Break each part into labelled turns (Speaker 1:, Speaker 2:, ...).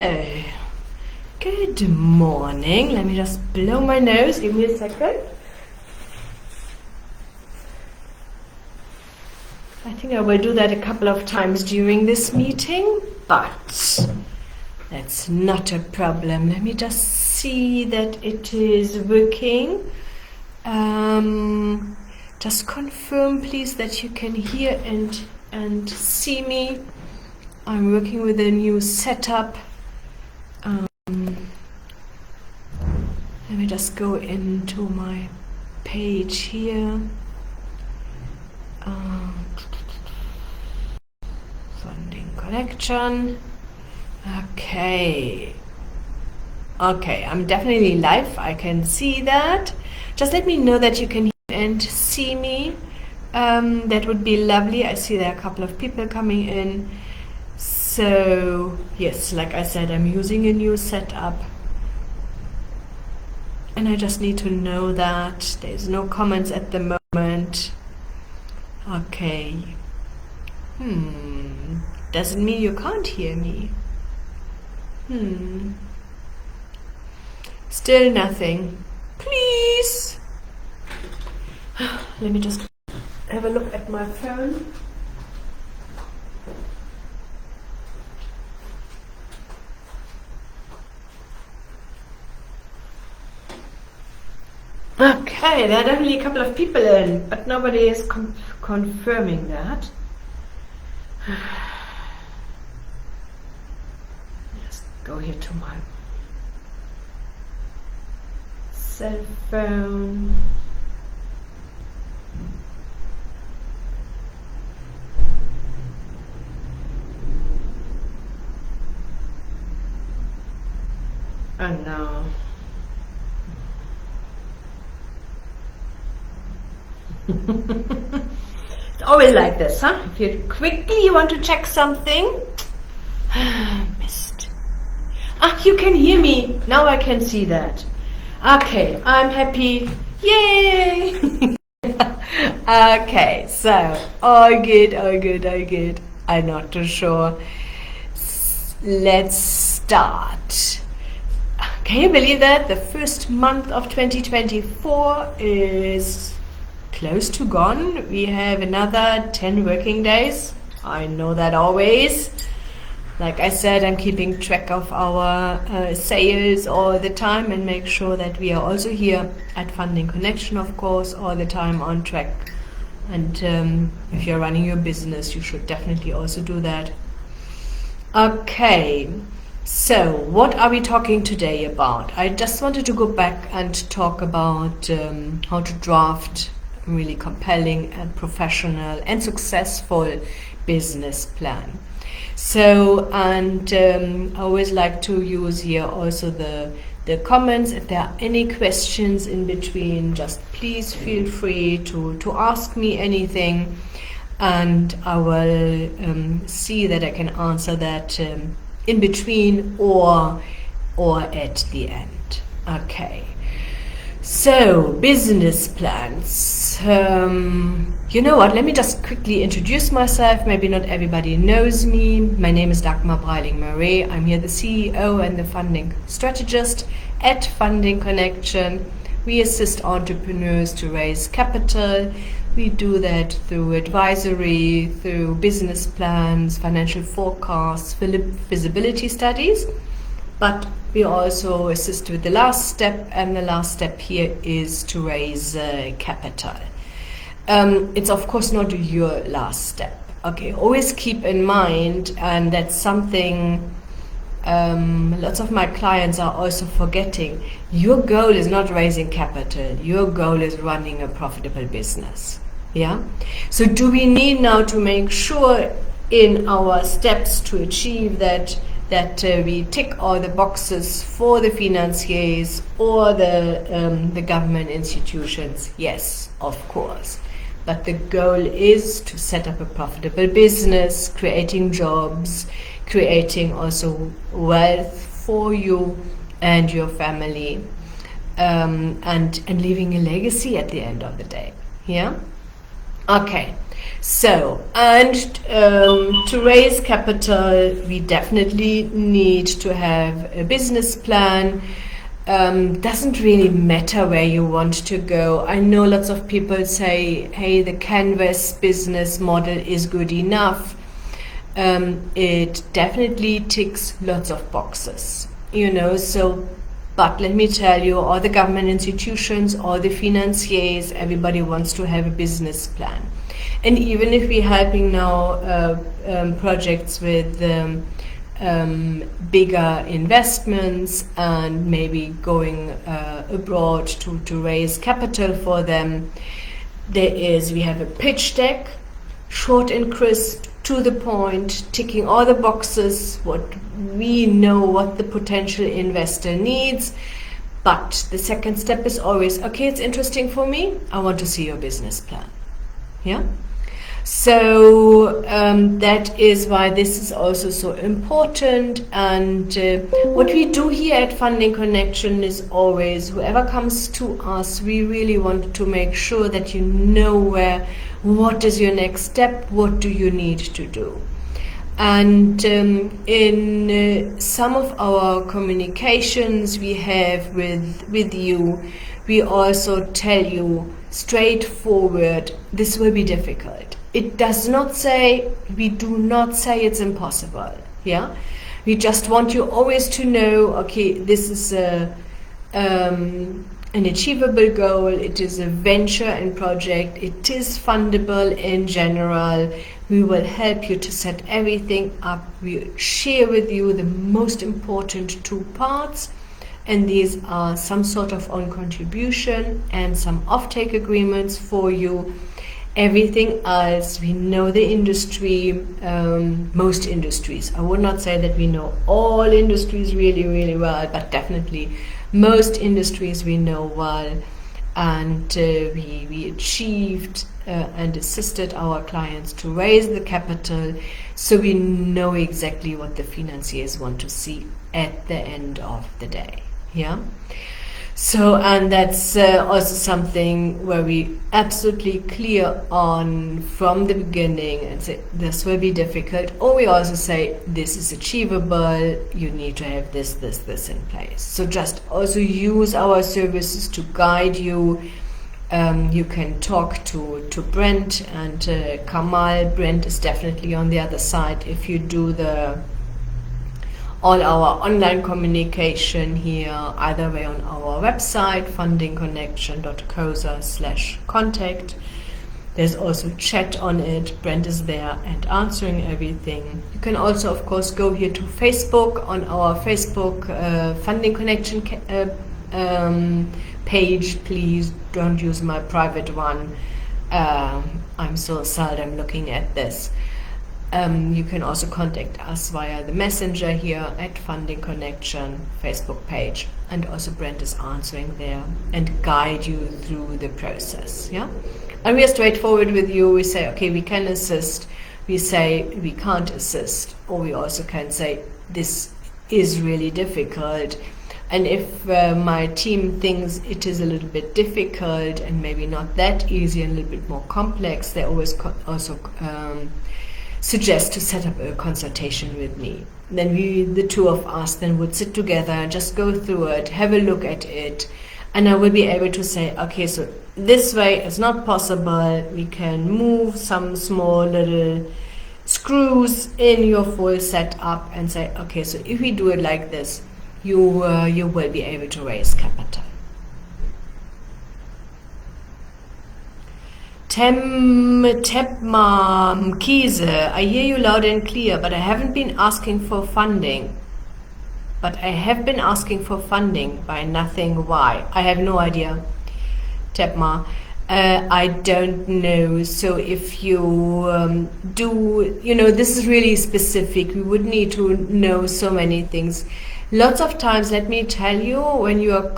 Speaker 1: Oh, good morning. Let me just blow my nose. Give me a second. I think I will do that a couple of times during this meeting, but that's not a problem. Let me just see that it is working. Just confirm, please, that you can hear and see me. I'm working with a new setup. Let me just go into my page here. Funding connection. Okay, I'm definitely live. I can see that. Just let me know that you can hear and see me. That would be lovely. I see there are a couple of people coming in. So yes, like I said, I'm using a new setup. And I just need to know that there's no comments at the moment. Okay. Doesn't mean you can't hear me. Still nothing. Please. Let me just have a look at my phone. Okay, there are definitely a couple of people in, but nobody is confirming that. Just go here to my cell phone. Oh no. It's always like this, huh? If you quickly want to check something, missed. You can hear me. Now I can see that. Okay, I'm happy. Yay! Okay, so all good. I'm not too sure. Let's start. Can you believe that the first month of 2024 is close to gone? We have another 10 working days. I know that always. Like I said, I'm keeping track of our sales all the time and make sure that we are also here at Funding Connection, of course, all the time on track. And if you're running your business, you should definitely also do that. Okay. So, what are we talking today about? I just wanted to go back and talk about how to draft a really compelling and professional and successful business plan. So, and I always like to use here also the comments. If there are any questions in between, just please feel free to ask me anything, and I will see that I can answer that in between or at the end. Okay, so business plans. You know what, let me just quickly introduce myself. Maybe not everybody knows me. My name is Dagmar Breiling-Marais. I'm here the CEO and the funding strategist at Funding Connection. We assist entrepreneurs to raise capital. We do that through advisory, through business plans, financial forecasts, feasibility studies. But we also assist with the last step, and the last step here is to raise capital. It's of course not your last step. Okay, always keep in mind, and that's something lots of my clients are also forgetting. Your goal is not raising capital. Your goal is running a profitable business. Yeah. So do we need now to make sure in our steps to achieve that we tick all the boxes for the financiers or the government institutions? Yes, of course. But the goal is to set up a profitable business, creating jobs, creating also wealth for you and your family, and leaving a legacy at the end of the day. Yeah? Okay. So, and to raise capital, we definitely need to have a business plan. Doesn't really matter where you want to go. I know lots of people say, hey, the Canvas business model is good enough. It definitely ticks lots of boxes, but let me tell you, all the government institutions, all the financiers, everybody wants to have a business plan. And even if we're helping now projects with bigger investments and maybe going abroad to raise capital for them, we have a pitch deck, short and crisp, to the point, ticking all the boxes, what we know what the potential investor needs. But the second step is always, okay, it's interesting for me, I want to see your business plan. Yeah? So that is why this is also so important. And what we do here at Funding Connection is always, whoever comes to us, we really want to make sure that you know what is your next step, what do you need to do. And in some of our communications we have with you, we also tell you straightforward, this will be difficult. It does not say, we do not say it's impossible. Yeah, we just want you always to know, okay, this is an achievable goal, it is a venture and project, it is fundable in general. We will help you to set everything up. We share with you the most important two parts, and these are some sort of own contribution and some offtake agreements for you. Everything else, we know the industry, most industries. I would not say that we know all industries really, really well, but definitely most industries we know well. And we achieved and assisted our clients to raise the capital, so we know exactly what the financiers want to see at the end of the day. Yeah. So, and that's also something where we absolutely clear on from the beginning and say this will be difficult, or we also say this is achievable, you need to have this in place. So just also use our services to guide you. You can talk to Brent and Kamal. Brent is definitely on the other side if you do all our online communication here, either way on our website, fundingconnection.coza/contact. There's also chat on it. Brent is there and answering everything. You can also, of course, go here to Facebook. On our Facebook Funding Connection page, please don't use my private one. I'm so seldom looking at this. You can also contact us via the messenger here at Funding Connection Facebook page, and also Brent is answering there and guide you through the process. Yeah, and we are straightforward with you. We say, okay, we can assist. We say we can't assist, or we also can say this is really difficult. And if my team thinks it is a little bit difficult and maybe not that easy and a little bit more complex, they always also suggest to set up a consultation with me. Then the two of us, would sit together, just go through it, have a look at it, and I will be able to say, okay, so this way it's not possible. We can move some small little screws in your full setup and say, okay, so if we do it like this, you will be able to raise capital. Tepma Kiese, I hear you loud and clear, but I haven't been asking for funding. But I have been asking for funding by nothing. Why? I have no idea, Tepma. I don't know. So if you this is really specific. We would need to know so many things. Lots of times, let me tell you, when you are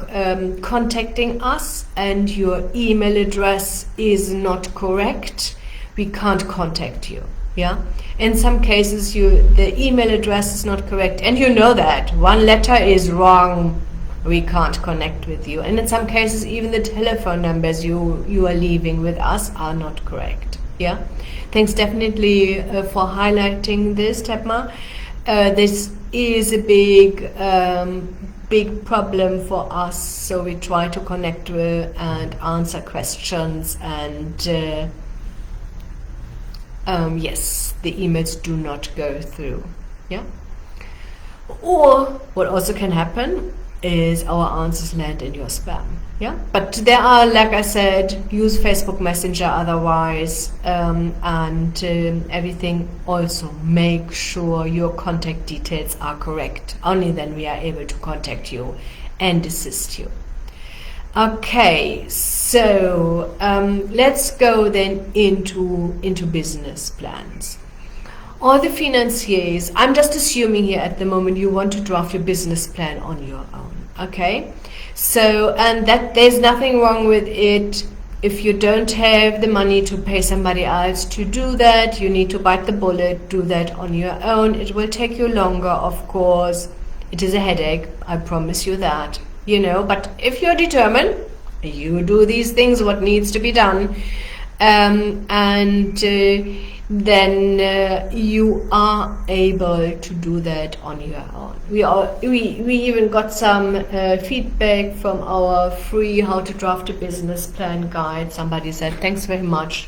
Speaker 1: contacting us and your email address is not correct, we can't contact you. Yeah. In some cases, the email address is not correct, and you know that one letter is wrong. We can't connect with you. And in some cases, even the telephone numbers you are leaving with us are not correct. Yeah, thanks definitely for highlighting this, Tepma. This is a big problem for us, so we try to connect with and answer questions, and yes, the emails do not go through. Yeah. Or what also can happen is our answers land in your spam. Yeah, but there are, like I said, use Facebook Messenger otherwise, and everything. Also, make sure your contact details are correct. Only then we are able to contact you and assist you. Okay, so let's go then into business plans. All the financiers, I'm just assuming here at the moment you want to draft your business plan on your own, okay? So, and that there's nothing wrong with it. If you don't have the money to pay somebody else to do that, you need to bite the bullet, do that on your own. It will take you longer, of course. It is a headache, I promise you that, you know, but if you're determined, you do these things, what needs to be done, then you are able to do that on your own. We even got some feedback from our free How to Draft a Business Plan guide. Somebody said, thanks very much.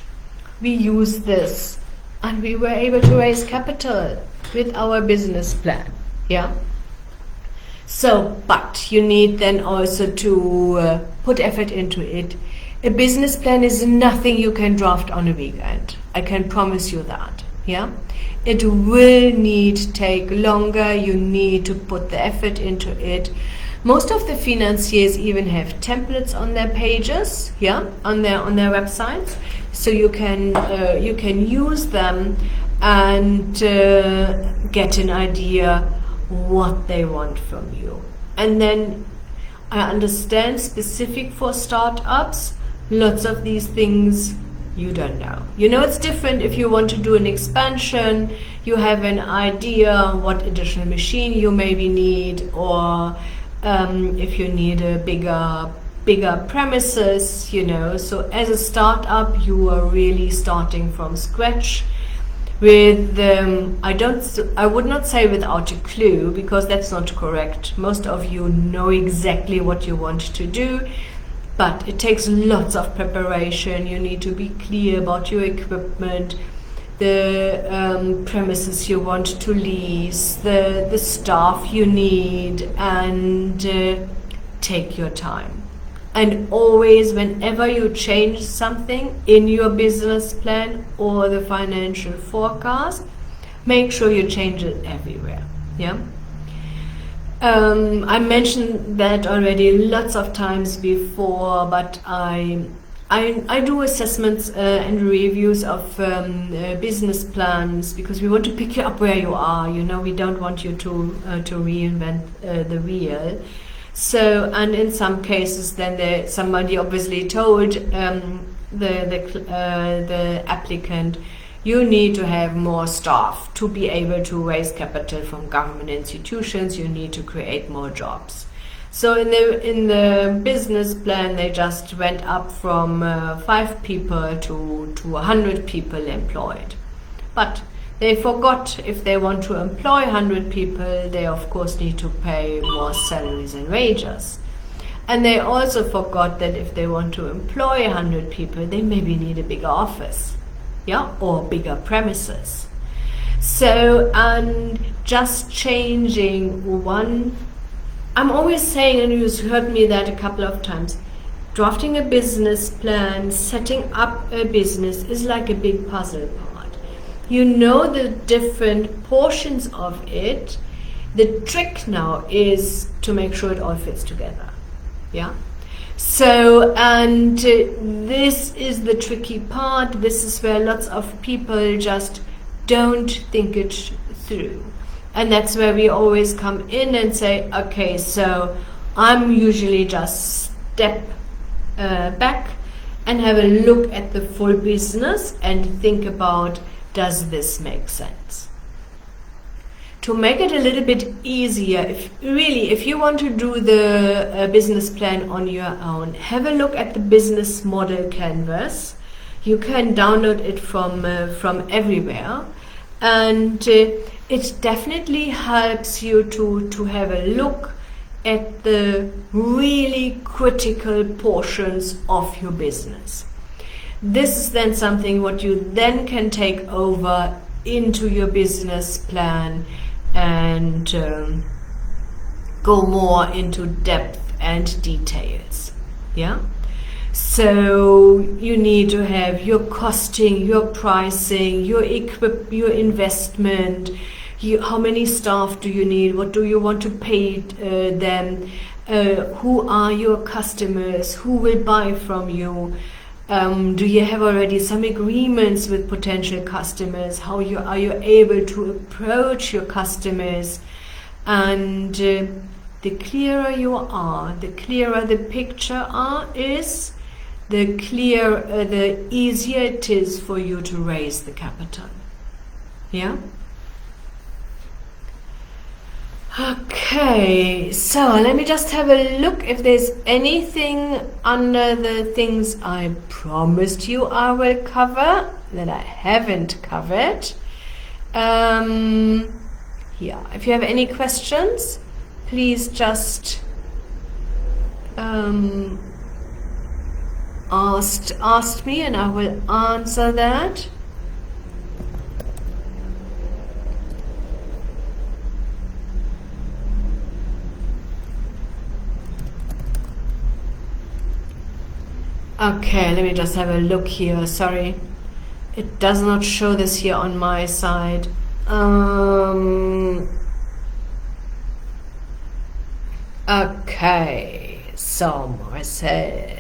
Speaker 1: We use this and we were able to raise capital with our business plan. Yeah. So, but you need then also to put effort into it. A business plan is nothing you can draft on a weekend. I can promise you that. Yeah, it will take longer. You need to put the effort into it. Most of the financiers even have templates on their pages. Yeah, on their websites, so you can use them and get an idea what they want from you. And then I understand specific for startups. Lots of these things you don't know. You know, it's different if you want to do an expansion, you have an idea what additional machine you maybe need, or if you need a bigger premises, you know. So as a startup, you are really starting from scratch with, I would not say without a clue, because that's not correct. Most of you know exactly what you want to do. But it takes lots of preparation. You need to be clear about your equipment, the premises you want to lease, the staff you need, and take your time. And always, whenever you change something in your business plan or the financial forecast, make sure you change it everywhere. Yeah. I mentioned that already lots of times before, but I do assessments and reviews of business plans, because we want to pick you up where you are. You know, we don't want you to reinvent the wheel. So, and in some cases, then somebody obviously told the applicant, you need to have more staff to be able to raise capital from government institutions. You need to create more jobs. So in the business plan, they just went up from 5 people to 100 people employed. But they forgot, if they want to employ 100 people, they of course need to pay more salaries and wages. And they also forgot that if they want to employ 100 people, they maybe need a bigger office. Yeah, or bigger premises. So, and just changing one, I'm always saying, and you've heard me that a couple of times, drafting a business plan, setting up a business is like a big puzzle part. You know the different portions of it. The trick now is to make sure it all fits together. Yeah. So, and this is the tricky part. This is where lots of people just don't think it through. And that's where we always come in and say, okay, so I'm usually just step back and have a look at the full business and think about, does this make sense? To make it a little bit easier, if you want to do the business plan on your own, have a look at the business model canvas. You can download it from everywhere, and it definitely helps you to have a look at the really critical portions of your business. This is then something what you then can take over into your business plan and go more into depth and details. Yeah. So you need to have your costing, your pricing, your investment, how many staff do you need, what do you want to pay them, who are your customers, who will buy from you, do you have already some agreements with potential customers, are you able to approach your customers, and the clearer you are, the clearer the picture is, the easier it is for you to raise the capital. Yeah? Okay, so let me just have a look if there's anything under the things I promised you I will cover that I haven't covered. Yeah, if you have any questions, please just ask me and I will answer that. Okay, let me just have a look here. Sorry, it does not show this here on my side. Okay, so I said.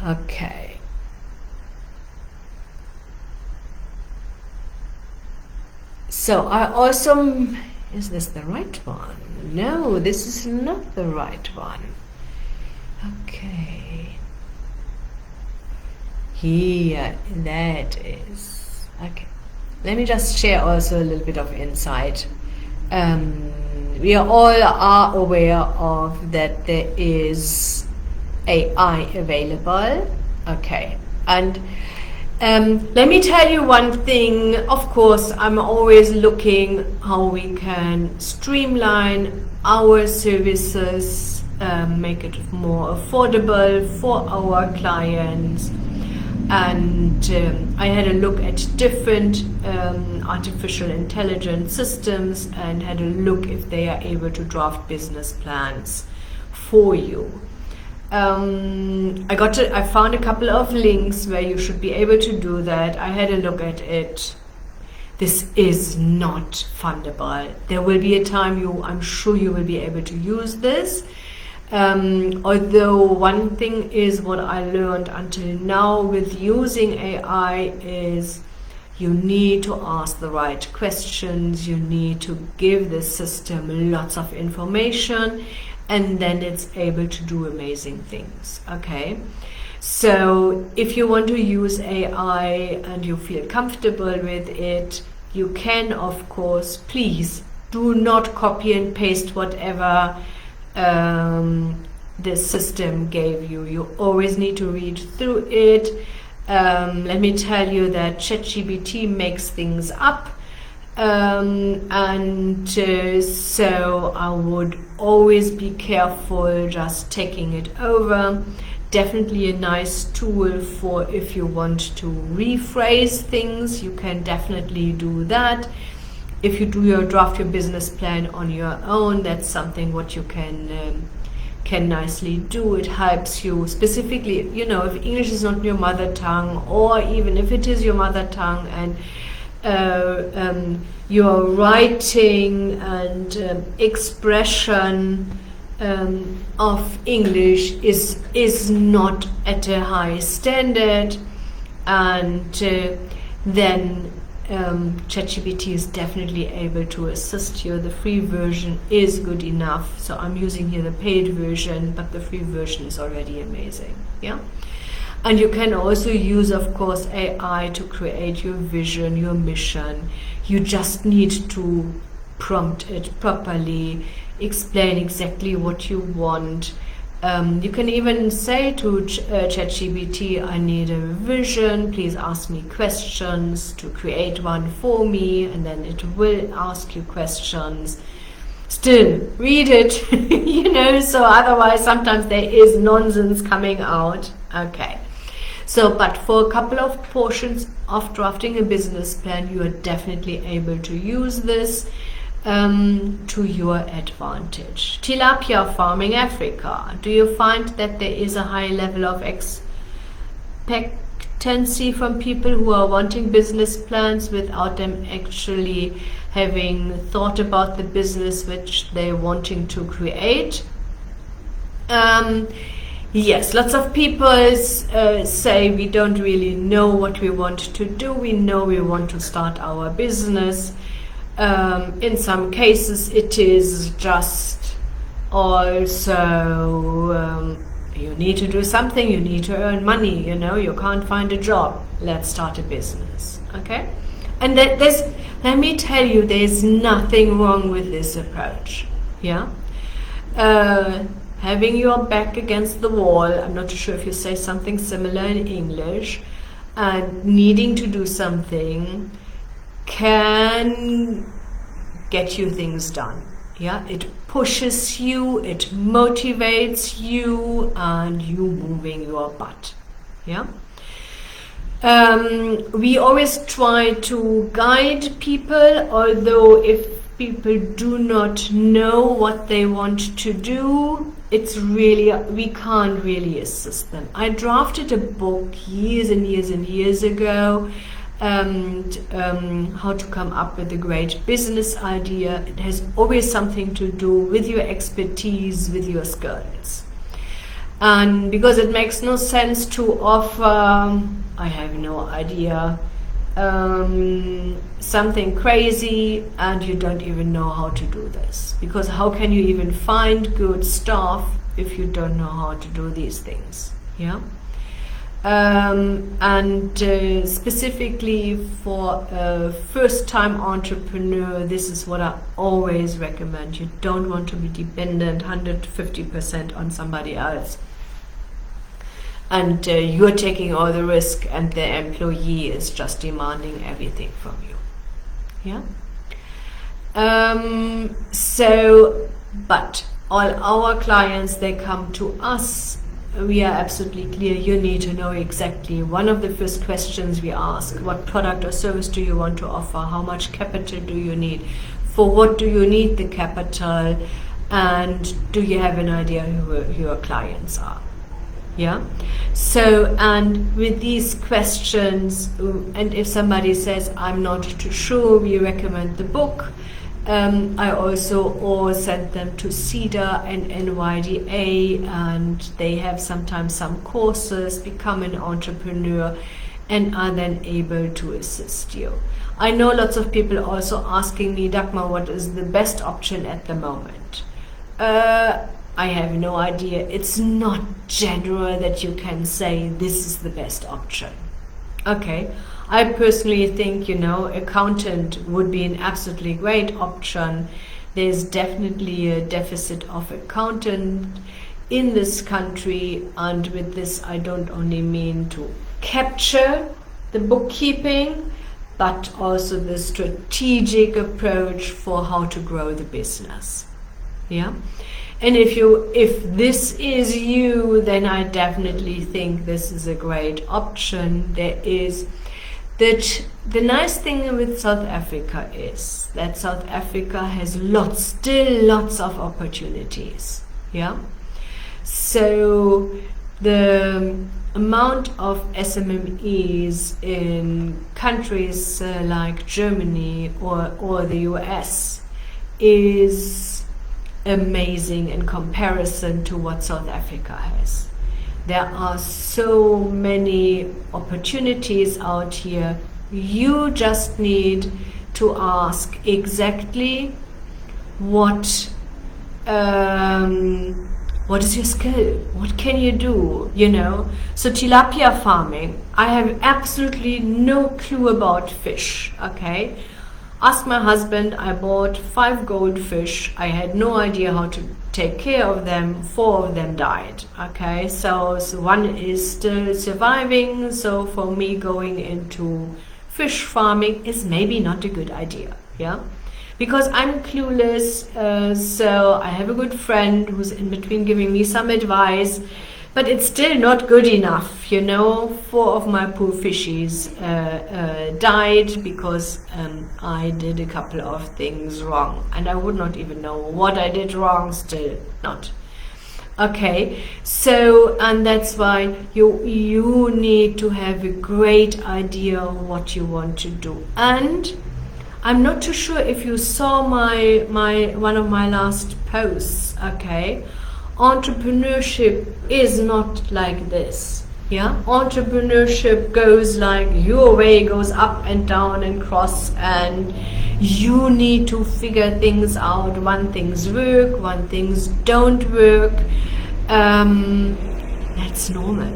Speaker 1: Okay. So I also, is this the right one? No, this is not the right one. Okay. Here, that is. Okay. Let me just share also a little bit of insight. We all are aware of that there is AI available. Okay. And let me tell you one thing. Of course, I'm always looking how we can streamline our services, make it more affordable for our clients. And I had a look at different artificial intelligence systems and had a look if they are able to draft business plans for you. I found a couple of links where you should be able to do that. I had a look at it. This is not fundable. There will be a time I'm sure you will be able to use this. Although one thing is what I learned until now with using AI is you need to ask the right questions, you need to give the system lots of information, and then it's able to do amazing things. Okay, so if you want to use AI and you feel comfortable with it, you can, of course, please do not copy and paste whatever the system gave you. You always need to read through it. Let me tell you that ChatGPT makes things up, and so I would always be careful just taking it over. Definitely a nice tool for if you want to rephrase things, you can definitely do that. If you draft your business plan on your own, that's something what you can nicely do. It helps you specifically, if English is not your mother tongue, or even if it is your mother tongue and your writing and expression of English is not at a high standard, and then ChatGPT is definitely able to assist you. The free version is good enough, so I'm using here the paid version, but the free version is already amazing. Yeah, and you can also use, of course, AI to create your vision, your mission. You just need to prompt it properly, explain exactly what you want, You can even say to ChatGPT, I need a revision, please ask me questions to create one for me, and then it will ask you questions. Still, read it, you know, so otherwise sometimes there is nonsense coming out. Okay. So, but for a couple of portions of drafting a business plan, you are definitely able to use this to your advantage. Tilapia farming Africa. Do you find that there is a high level of expectancy from people who are wanting business plans without them actually having thought about the business which they're wanting to create? Yes, lots of people say we don't really know what we want to do. We know we want to start our business. In some cases, it is just also you need to do something, you need to earn money, you know, you can't find a job. Let's start a business, okay? And let me tell you, there's nothing wrong with this approach, yeah? Having your back against the wall, I'm not sure if you say something similar in English, and needing to do something can get you things done. Yeah, it pushes you, it motivates you, and you moving your butt. Yeah. We always try to guide people, although if people do not know what they want to do, it's really, we can't really assist them. I drafted a book years and years and years ago, how to come up with a great business idea. It has always something to do with your expertise, with your skills. And because it makes no sense to offer, I have no idea, something crazy and you don't even know how to do this. Because how can you even find good stuff if you don't know how to do these things? Yeah. Specifically for a first-time entrepreneur, this is what I always recommend. You don't want to be dependent 150% on somebody else. And you're taking all the risk and the employee is just demanding everything from you. Yeah? But all our clients, they come to us. We are absolutely clear, you need to know exactly. One of the first questions we ask, what product or service do you want to offer? How much capital do you need? For what do you need the capital? And do you have an idea who your clients are? Yeah. So, and with these questions, and if somebody says, I'm not too sure, we recommend the book. I also send them to CEDA and NYDA, and they have sometimes some courses, become an entrepreneur, and are then able to assist you. I know lots of people also asking me, Dagmar, what is the best option at the moment? I have no idea. It's not general that you can say this is the best option. Okay. I personally think, accountant would be an absolutely great option. There's definitely a deficit of accountant in this country, and with this I don't only mean to capture the bookkeeping, but also the strategic approach for how to grow the business. Yeah. And if this is you, then I definitely think this is a great option. The nice thing with South Africa is that South Africa has still lots of opportunities. Yeah. So the amount of SMMEs in countries like Germany or the US is amazing in comparison to what South Africa has. There are so many opportunities out here. You just need to ask exactly what is your skill? What can you do? So tilapia farming, I have absolutely no clue about fish. Okay, Ask my husband. I bought 5 goldfish. I had no idea how to take care of them. 4 of them died. Okay, so one is still surviving. So for me, going into fish farming is maybe not a good idea. Yeah, because I'm clueless. So I have a good friend who's in between giving me some advice. But it's still not good enough, 4 of my poor fishies died because I did a couple of things wrong. And I would not even know what I did wrong, still not. Okay, so, and that's why you need to have a great idea of what you want to do. And I'm not too sure if you saw my one of my last posts, okay? Entrepreneurship is not like this. Yeah, entrepreneurship goes like your way goes up and down and cross, and you need to figure things out. One things work, one things don't work. That's normal.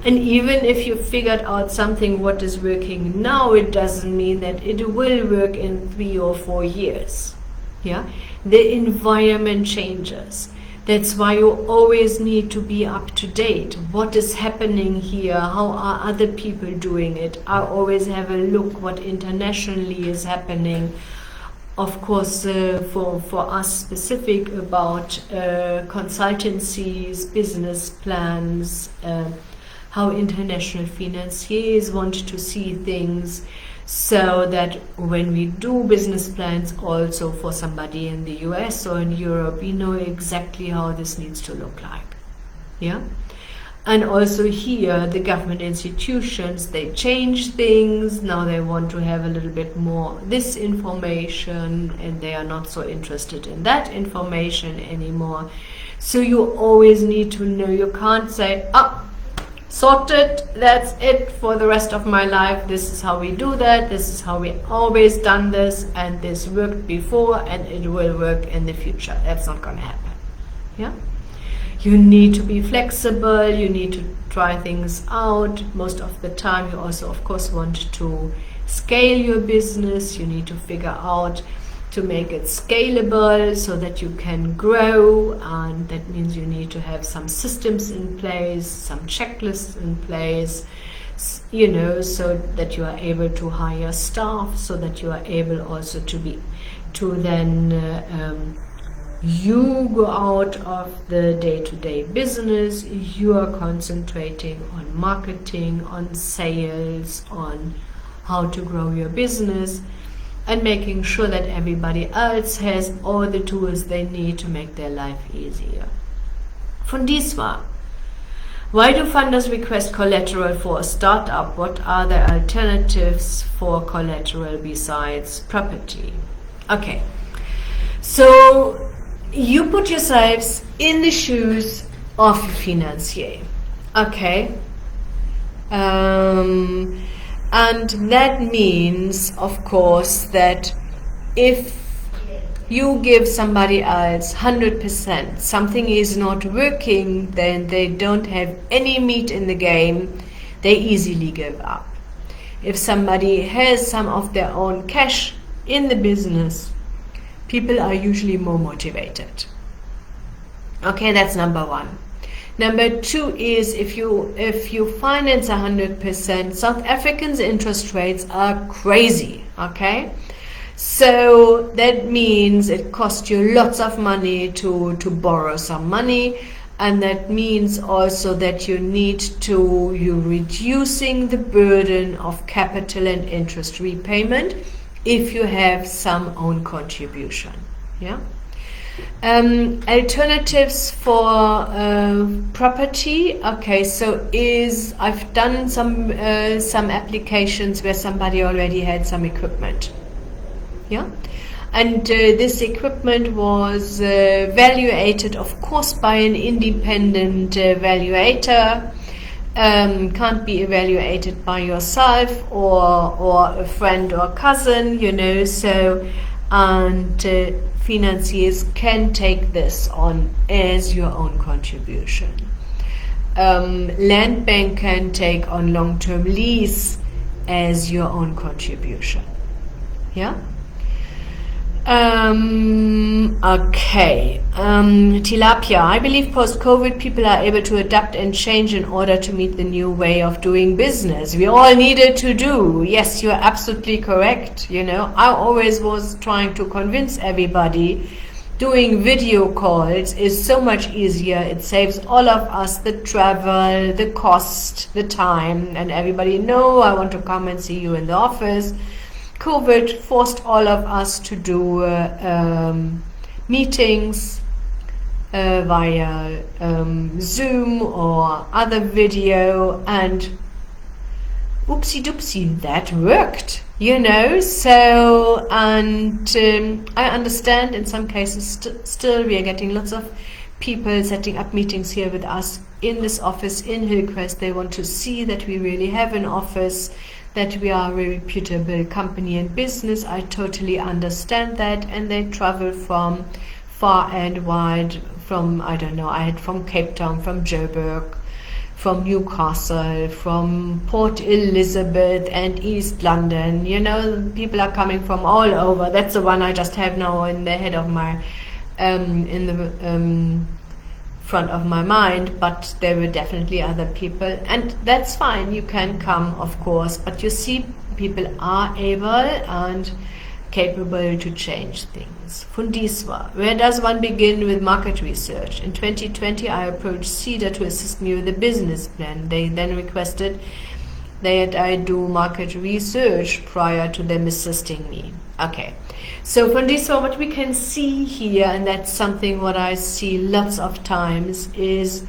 Speaker 1: And even if you figured out something what is working now, it doesn't mean that it will work in 3 or 4 years. Yeah, the environment changes. That's why you always need to be up to date. What is happening here? How are other people doing it? I always have a look what internationally is happening. Of course, for us specific about consultancies, business plans, how international financiers want to see things, so that when we do business plans also for somebody in the US or in Europe, we know exactly how this needs to look like. Yeah? And also here, the government institutions, they change things. Now they want to have a little bit more this information, and they are not so interested in that information anymore. So you always need to know. You can't say, sorted, that's it for the rest of my life. This is how we do that. This is how we always done this, and this worked before and it will work in the future. That's not going to happen. Yeah? You need to be flexible. You need to try things out. Most of the time you also, of course, want to scale your business. You need to figure out to make it scalable so that you can grow, and that means you need to have some systems in place, some checklists in place, so that you are able to hire staff, so that you are able also to then you go out of the day-to-day business. You are concentrating on marketing, on sales, on how to grow your business, and making sure that everybody else has all the tools they need to make their life easier. Von dies war. Why do funders request collateral for a startup? What are the alternatives for collateral besides property? Okay, so you put yourselves in the shoes of a financier. Okay. And that means, of course, that if you give somebody else 100%, something is not working, then they don't have any meat in the game, they easily give up. If somebody has some of their own cash in the business, people are usually more motivated. Okay, that's number one. Number two is if you finance 100%, South Africans' interest rates are crazy, okay? So that means it costs you lots of money to borrow some money, and that means also that you're reducing the burden of capital and interest repayment if you have some own contribution, yeah? Alternatives for property. Okay, so I've done some applications where somebody already had some equipment, yeah, and this equipment was valuated, of course, by an independent valuator. Can't be evaluated by yourself or a friend or cousin, so, and financiers can take this on as your own contribution. Land bank can take on long-term lease as your own contribution. Yeah? Okay. Tilapia. I believe post-COVID people are able to adapt and change in order to meet the new way of doing business. We all needed to do. Yes, you are absolutely correct. You know, I always was trying to convince everybody doing video calls is so much easier. It saves all of us the travel, the cost, the time, and everybody know I want to come and see you in the office. COVID forced all of us to do meetings via Zoom or other video, and oopsie doopsie, that worked, you know. So, and I understand in some cases still we are getting lots of people setting up meetings here with us in this office in Hillcrest. They want to see that we really have an office, that we are a reputable company and business. I totally understand that, and they travel from far and wide, from, I don't know, I had from Cape Town, from Joburg, from Newcastle, from Port Elizabeth and East London. You know, people are coming from all over. That's the one I just have now in the head of my, in the front of my mind, but there were definitely other people, and that's fine. You can come, of course, but you see, people are able and capable to change things. Fundiswa. Where does one begin with market research? In 2020, I approached CEDA to assist me with a business plan. They then requested that I do market research prior to them assisting me. Okay. So Fundiswa, what we can see here, and that's something what I see lots of times, is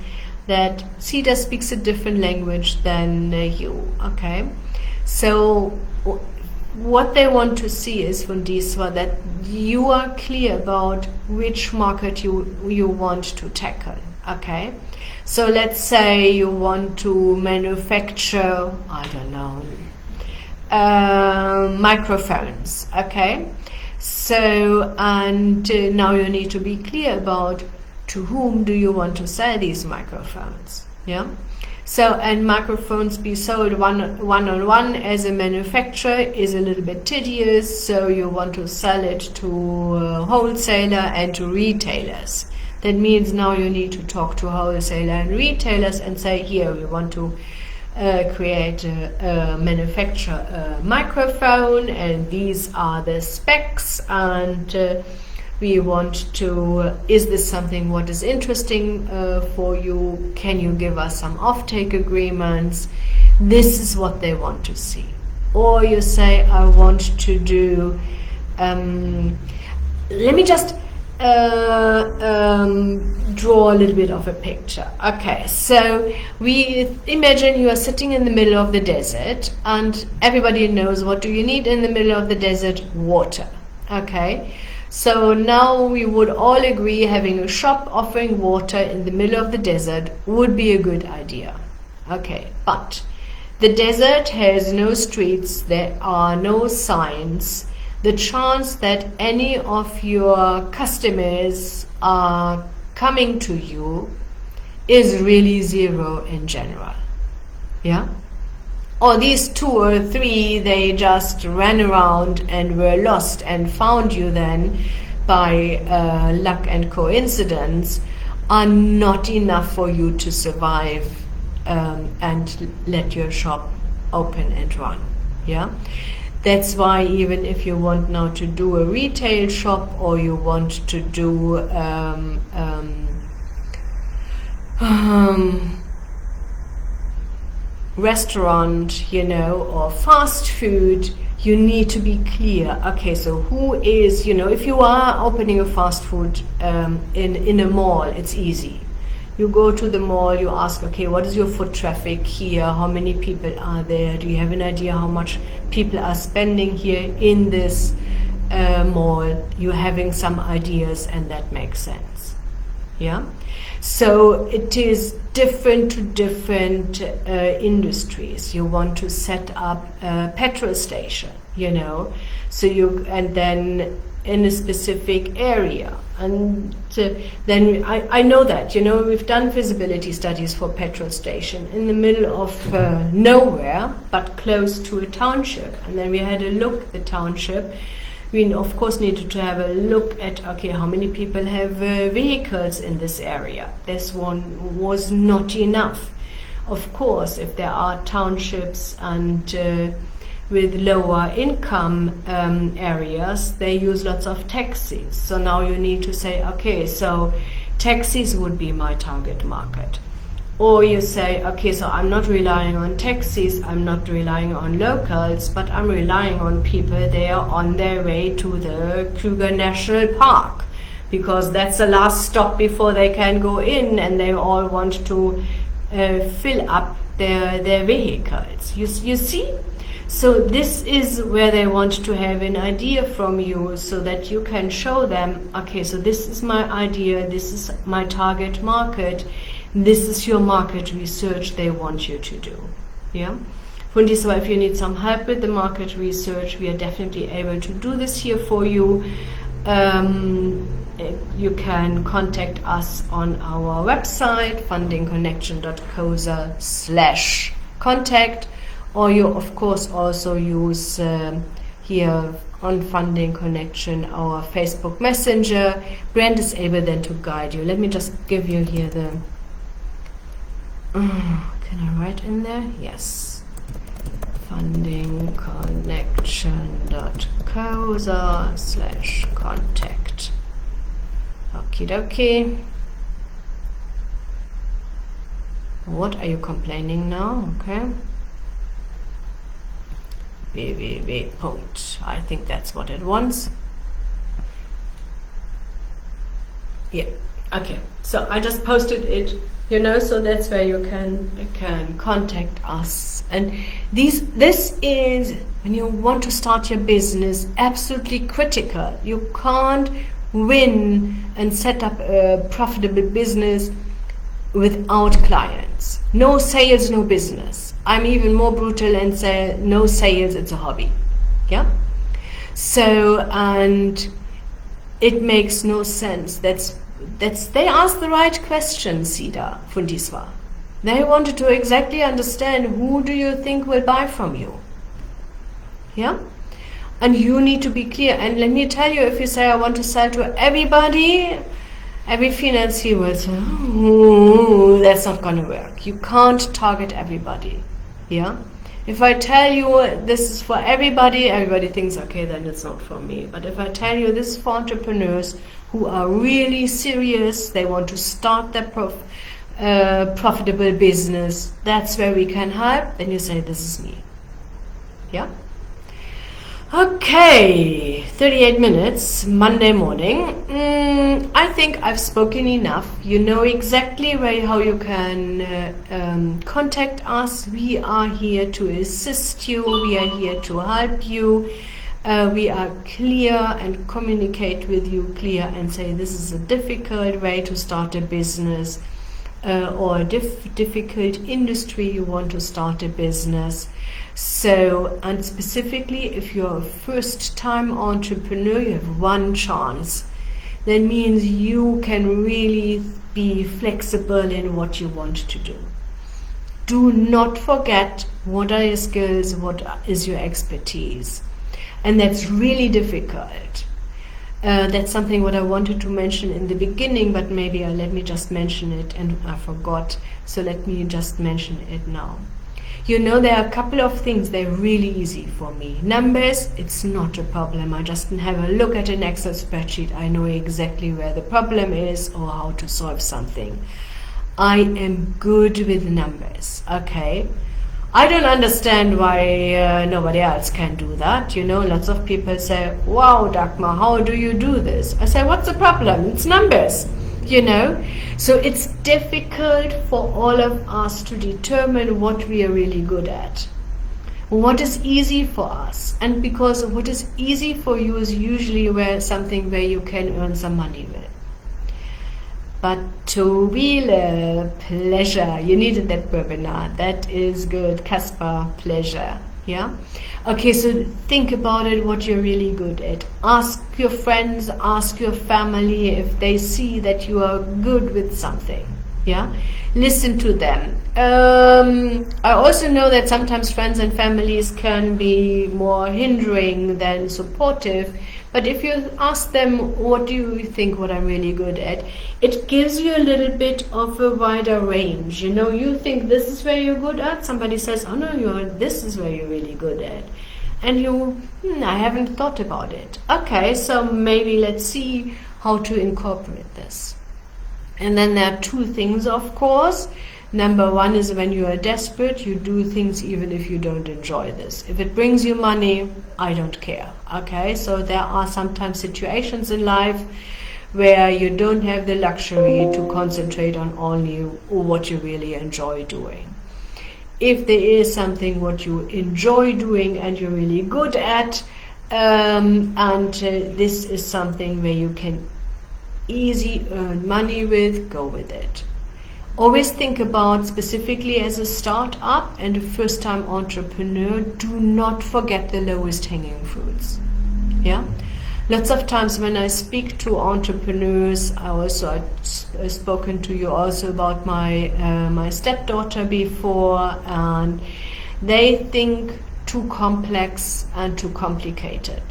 Speaker 1: that CEDA speaks a different language than you. Okay. So what they want to see is, Fundiswa, that you are clear about which market you want to tackle. Okay. So let's say you want to manufacture, I don't know, microphones. Okay. So, and now you need to be clear about to whom do you want to sell these microphones. Yeah. So, and microphones be sold one-on-one as a manufacturer is a little bit tedious. So you want to sell it to a wholesaler and to retailers. That means now you need to talk to wholesaler and retailers and say, here we want to create manufacture a microphone, and these are the specs, and we want to, is this something what is interesting for you? Can you give us some offtake agreements? This is what they want to see. Or you say, I want to do, let me just draw a little bit of a picture. Okay, so we imagine you are sitting in the middle of the desert, and everybody knows what do you need in the middle of the desert? Water. Okay, so now we would all agree having a shop offering water in the middle of the desert would be a good idea. Okay, but the desert has no streets, there are no signs. The chance that any of your customers are coming to you is really zero in general. Yeah? Or these 2 or 3, they just ran around and were lost and found you then by luck and coincidence, are not enough for you to survive and let your shop open and run. Yeah? That's why even if you want now to do a retail shop, or you want to do restaurant, you know, or fast food, you need to be clear. Okay, so who is, you know, if you are opening a fast food in a mall, it's easy. You go to the mall, you ask, okay, what is your foot traffic here? How many people are there? Do you have an idea how much people are spending here in this mall? You're having some ideas, and that makes sense. Yeah? So it is different to different industries. You want to set up a petrol station, you know, so you, and then in a specific area. And then I know that, you know, we've done feasibility studies for petrol station in the middle of nowhere, but close to a township. And then we had a look at the township we of course need to have a look at, okay, how many people have vehicles in this area. This one was not enough. Of course, if there are townships and with lower income areas, they use lots of taxis. So now you need to say, okay, so taxis would be my target market. Or you say, okay, so I'm not relying on taxis, I'm not relying on locals, but I'm relying on people there on their way to the Kruger National Park, because that's the last stop before they can go in, and they all want to fill up their vehicles. You see? So this is where they want to have an idea from you, so that you can show them, okay, so this is my idea, this is my target market, this is your market research they want you to do. Yeah. Fundiswa, if you need some help with the market research, we are definitely able to do this here for you. You can contact us on our website, fundingconnection.coza/contact, or you of course also use here on Funding Connection our Facebook Messenger. Brand is able then to guide you. Let me just give you here the can I write in there? Yes. fundingconnection.coza/contact. Okie dokie. What are you complaining now? Okay. www. I think that's what it wants. Yeah. Okay. So I just posted it. So that's where you can contact us. And this is, when you want to start your business, absolutely critical. You can't win and set up a profitable business without clients. No sales, no business. I'm even more brutal and say no sales, it's a hobby. Yeah. So, and it makes no sense. They asked the right question, Sida Fundiswa. They wanted to exactly understand, who do you think will buy from you? Yeah? And you need to be clear. And let me tell you, if you say, I want to sell to everybody, every financier will say, oh, that's not going to work. You can't target everybody. Yeah? If I tell you this is for everybody thinks, okay, then it's not for me. But if I tell you this is for entrepreneurs who are really serious, they want to start their profitable business, that's where we can help, then you say, this is me. Yeah? Okay, 38 minutes, Monday morning. I think I've spoken enough. You know exactly how you can contact us. We are here to assist you. We are here to help you. We are clear and communicate with you clear and say this is a difficult way to start a business or a difficult industry you want to start a business. So, and specifically if you're a first-time entrepreneur, you have one chance. That means you can really be flexible in what you want to do. Do not forget what are your skills, what is your expertise. And that's really difficult. That's something what I wanted to mention in the beginning, but maybe let me just mention it and I forgot. So let me just mention it now. There are a couple of things, they're really easy for me. Numbers, it's not a problem. I just have a look at an Excel spreadsheet. I know exactly where the problem is or how to solve something. I am good with numbers, okay? I don't understand why nobody else can do that. Lots of people say, wow, Dagmar, how do you do this? I say, what's the problem? It's numbers, So it's difficult for all of us to determine what we are really good at. What is easy for us. And because what is easy for you is usually something where you can earn some money with. But to real pleasure, you needed that webinar. That is good. Caspar, pleasure. Yeah? Okay, so think about it, what you're really good at. Ask your friends, ask your family if they see that you are good with something. Yeah? Listen to them. I also know that sometimes friends and families can be more hindering than supportive. But if you ask them, what do you think what I'm really good at? It gives you a little bit of a wider range. You know, you think this is where you're good at. Somebody says, oh no, this is where you're really good at. And you, I haven't thought about it. Okay, so maybe let's see how to incorporate this. And then there are two things, of course. Number one is when you are desperate, you do things even if you don't enjoy this. If it brings you money, I don't care. Okay, so there are sometimes situations in life where you don't have the luxury to concentrate on only what you really enjoy doing. If there is something what you enjoy doing and you're really good at, this is something where you can easy earn money with, go with it. Always think about, specifically as a startup and a first-time entrepreneur, do not forget the lowest hanging fruits. Yeah, lots of times when I speak to entrepreneurs, I've spoken to you also about my stepdaughter before, and they think too complex and too complicated.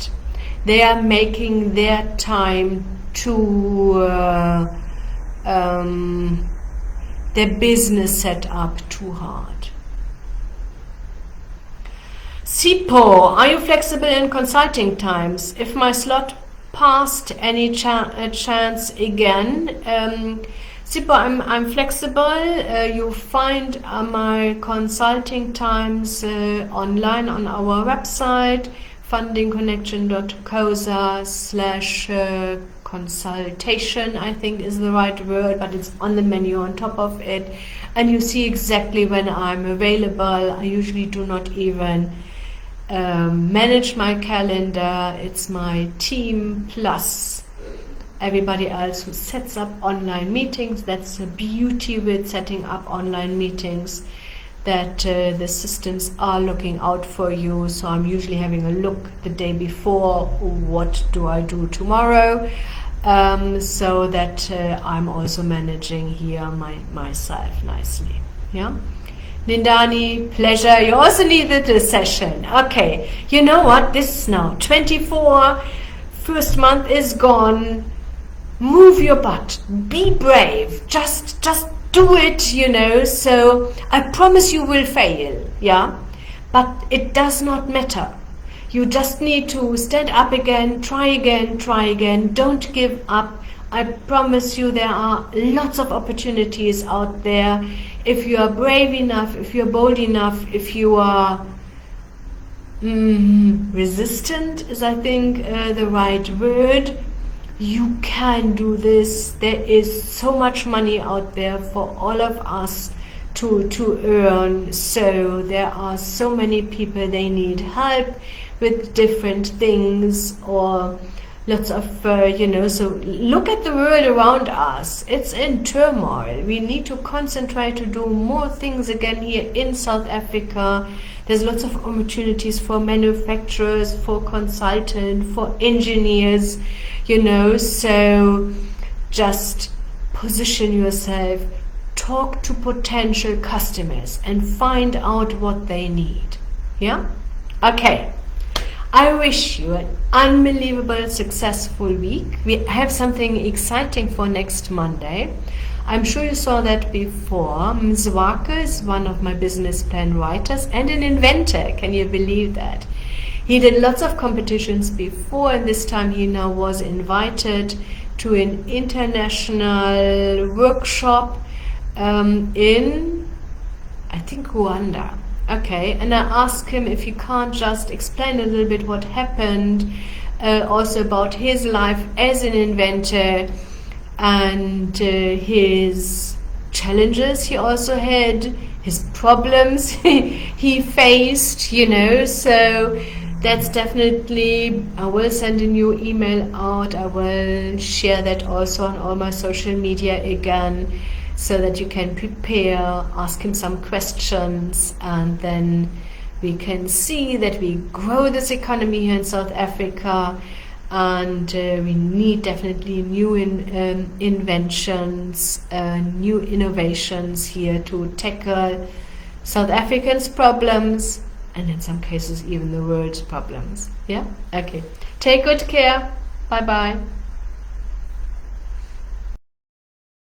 Speaker 1: They are making their time their business set up too hard. Sipo, are you flexible in consulting times? If my slot passed, any chance again? Sipo, I'm flexible. You find my consulting times online on our website, fundingconnection.coza/consultation, I think is the right word, but it's on the menu on top of it, and you see exactly when I'm available. I usually do not even manage my calendar. It's my team plus everybody else who sets up online meetings. That's the beauty with setting up online meetings, that the systems are looking out for you. So I'm usually having a look the day before, what do I do tomorrow, so that I'm also managing here myself nicely. Yeah, Nindani, pleasure. You also needed a session. Okay, you know what, this is now 24, first month is gone. Move your butt, be brave, just do it, you know. So I promise you will fail, yeah, but it does not matter. You just need to stand up again, try again, don't give up. I promise you there are lots of opportunities out there. If you are brave enough, if you're bold enough, if you are resistant is, I think, the right word, you can do this. There is so much money out there for all of us to earn. So there are so many people, they need help with different things, or lots of, so look at the world around us. It's in turmoil. We need to concentrate to do more things again here in South Africa. There's lots of opportunities for manufacturers, for consultants, for engineers, so just position yourself, talk to potential customers and find out what they need. Yeah? Okay. I wish you an unbelievable, successful week. We have something exciting for next Monday. I'm sure you saw that before. Mzwaka is one of my business plan writers and an inventor. Can you believe that? He did lots of competitions before, and this time he now was invited to an international workshop in, I think, Rwanda. Okay, and I asked him if he can't just explain a little bit what happened, also about his life as an inventor and his challenges he also had, his problems he faced, so that's definitely, I will send a new email out. I will share that also on all my social media again, so that you can prepare, ask him some questions, and then we can see that we grow this economy here in South Africa, and we need definitely new inventions, new innovations here to tackle South Africans' problems and in some cases even the world's problems. Yeah? Okay. Take good care. Bye bye.